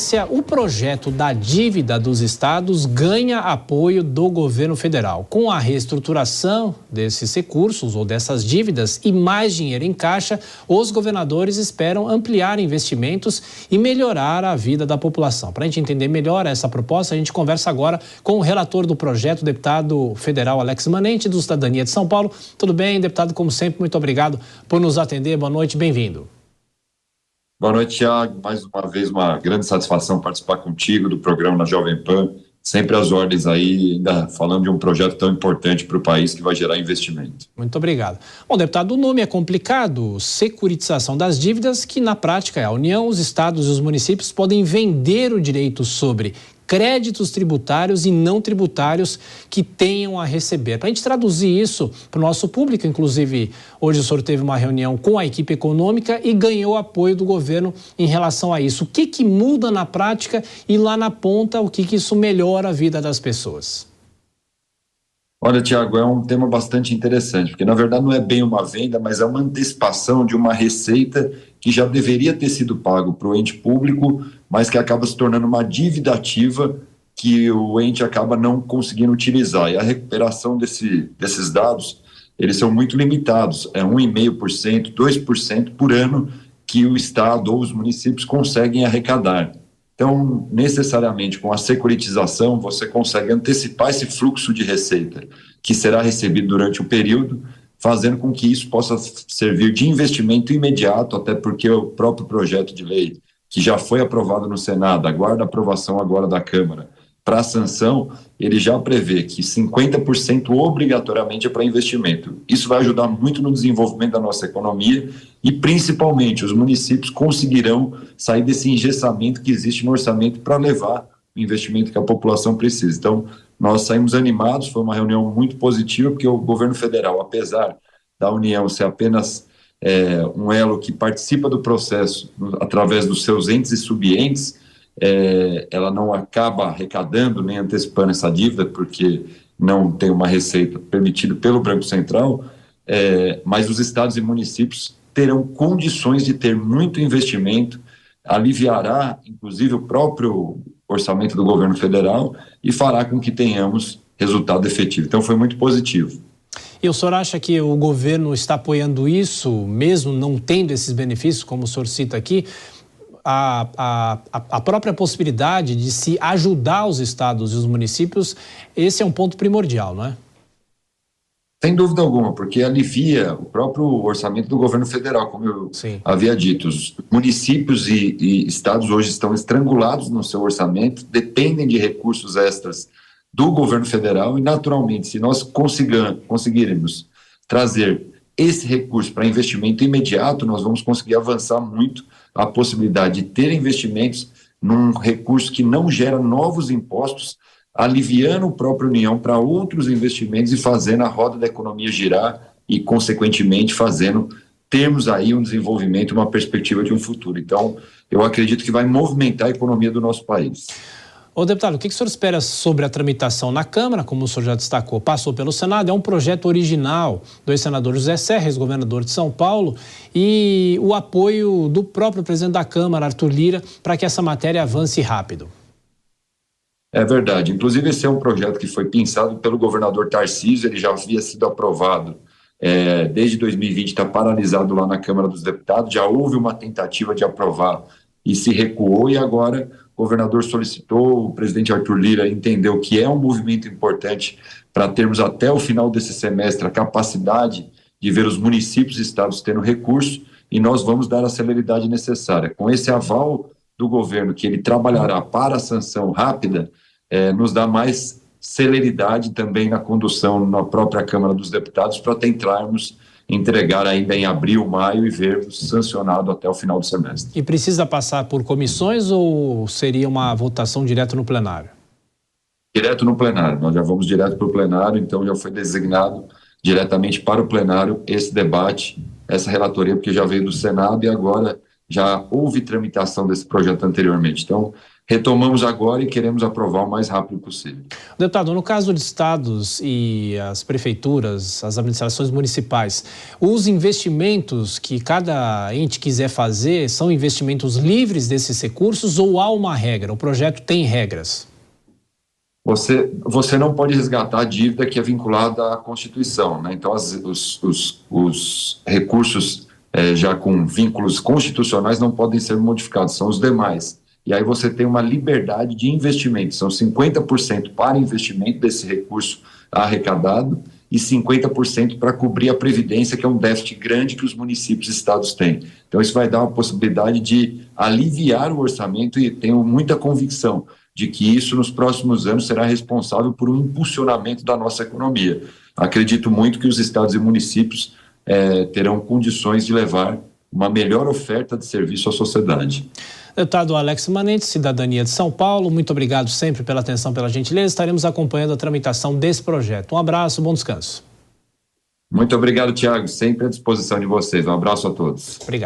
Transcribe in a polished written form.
sequência, o projeto da dívida dos estados ganha apoio do governo federal. Com a reestruturação desses recursos ou dessas dívidas e mais dinheiro em caixa, os governadores esperam ampliar investimentos e melhorar a vida da população. Para a gente entender melhor essa proposta, a gente conversa agora com o relator do projeto, o deputado federal Alex Manente, do Cidadania de São Paulo. Tudo bem, deputado? Como sempre, muito obrigado por nos atender. Boa noite, bem-vindo. Boa noite, Thiago. Mais uma vez, uma grande satisfação participar contigo do programa na Jovem Pan. Sempre às ordens aí, ainda falando de um projeto tão importante para o país que vai gerar investimento. Muito obrigado. Bom, deputado, o nome é complicado, securitização das dívidas, que na prática é a União, os estados e os municípios podem vender o direito sobre créditos tributários e não tributários que tenham a receber. Para a gente traduzir isso para o nosso público, inclusive hoje o senhor teve uma reunião com a equipe econômica e ganhou apoio do governo em relação a isso. O que muda na prática e lá na ponta, o que isso melhora a vida das pessoas? Olha, Thiago, é um tema bastante interessante, porque na verdade não é bem uma venda, mas é uma antecipação de uma receita que já deveria ter sido pago para o ente público, mas que acaba se tornando uma dívida ativa que o ente acaba não conseguindo utilizar. E a recuperação desses dados, eles são muito limitados, é 1,5%, 2% por ano que o Estado ou os municípios conseguem arrecadar. Então, necessariamente, com a securitização, você consegue antecipar esse fluxo de receita que será recebido durante o período, fazendo com que isso possa servir de investimento imediato, até porque o próprio projeto de lei, que já foi aprovado no Senado, aguarda a aprovação agora da Câmara, para a sanção, ele já prevê que 50% obrigatoriamente é para investimento. Isso vai ajudar muito no desenvolvimento da nossa economia e, principalmente, os municípios conseguirão sair desse engessamento que existe no orçamento para levar o investimento que a população precisa. Então, nós saímos animados, foi uma reunião muito positiva, porque o governo federal, apesar da União ser apenas um elo que participa do processo através dos seus entes e subentes, ela não acaba arrecadando nem antecipando essa dívida, porque não tem uma receita permitida pelo Banco Central, mas os estados e municípios terão condições de ter muito investimento, aliviará, inclusive, o próprio orçamento do governo federal e fará com que tenhamos resultado efetivo. Então, foi muito positivo. E o senhor acha que o governo está apoiando isso, mesmo não tendo esses benefícios, como o senhor cita aqui, a própria possibilidade de se ajudar os estados e os municípios, esse é um ponto primordial, não é? Sem dúvida alguma, porque alivia o próprio orçamento do governo federal, como eu havia dito. Os municípios e estados hoje estão estrangulados no seu orçamento, dependem de recursos extras do governo federal e, naturalmente, se nós conseguirmos trazer esse recurso para investimento imediato, nós vamos conseguir avançar muito a possibilidade de ter investimentos num recurso que não gera novos impostos, aliviando a própria União para outros investimentos e fazendo a roda da economia girar e, consequentemente, termos aí um desenvolvimento, uma perspectiva de um futuro. Então, eu acredito que vai movimentar a economia do nosso país. Ô, deputado, o que o senhor espera sobre a tramitação na Câmara? Como o senhor já destacou, passou pelo Senado, é um projeto original do ex-senador José Serra, ex-governador de São Paulo, e o apoio do próprio presidente da Câmara, Arthur Lira, para que essa matéria avance rápido. É verdade. Inclusive, esse é um projeto que foi pensado pelo governador Tarcísio, ele já havia sido aprovado desde 2020, está paralisado lá na Câmara dos Deputados, já houve uma tentativa de aprovar e se recuou, e agora o governador solicitou, o presidente Arthur Lira entendeu que é um movimento importante para termos até o final desse semestre a capacidade de ver os municípios e estados tendo recurso, e nós vamos dar a celeridade necessária. Com esse aval do governo, que ele trabalhará para a sanção rápida, nos dá mais celeridade também na condução na própria Câmara dos Deputados para tentarmos entregar ainda em abril, maio e vermos sancionado até o final do semestre. E precisa passar por comissões ou seria uma votação direto no plenário? Direto no plenário, nós já vamos direto para o plenário, então já foi designado diretamente para o plenário esse debate, essa relatoria, porque já veio do Senado e agora já houve tramitação desse projeto anteriormente. Então, retomamos agora e queremos aprovar o mais rápido possível. Deputado, no caso de estados e as prefeituras, as administrações municipais, os investimentos que cada ente quiser fazer são investimentos livres desses recursos ou há uma regra? O projeto tem regras? Você não pode resgatar a dívida que é vinculada à Constituição, né? Então, os recursos já com vínculos constitucionais não podem ser modificados, são os demais. E aí você tem uma liberdade de investimento, são 50% para investimento desse recurso arrecadado e 50% para cobrir a previdência, que é um déficit grande que os municípios e estados têm. Então, isso vai dar uma possibilidade de aliviar o orçamento e tenho muita convicção de que isso nos próximos anos será responsável por um impulsionamento da nossa economia. Acredito muito que os estados e municípios terão condições de levar uma melhor oferta de serviço à sociedade. Deputado Alex Manente, Cidadania de São Paulo, muito obrigado sempre pela atenção, pela gentileza. Estaremos acompanhando a tramitação desse projeto. Um abraço, bom descanso. Muito obrigado, Tiago. Sempre à disposição de vocês. Um abraço a todos. Obrigado.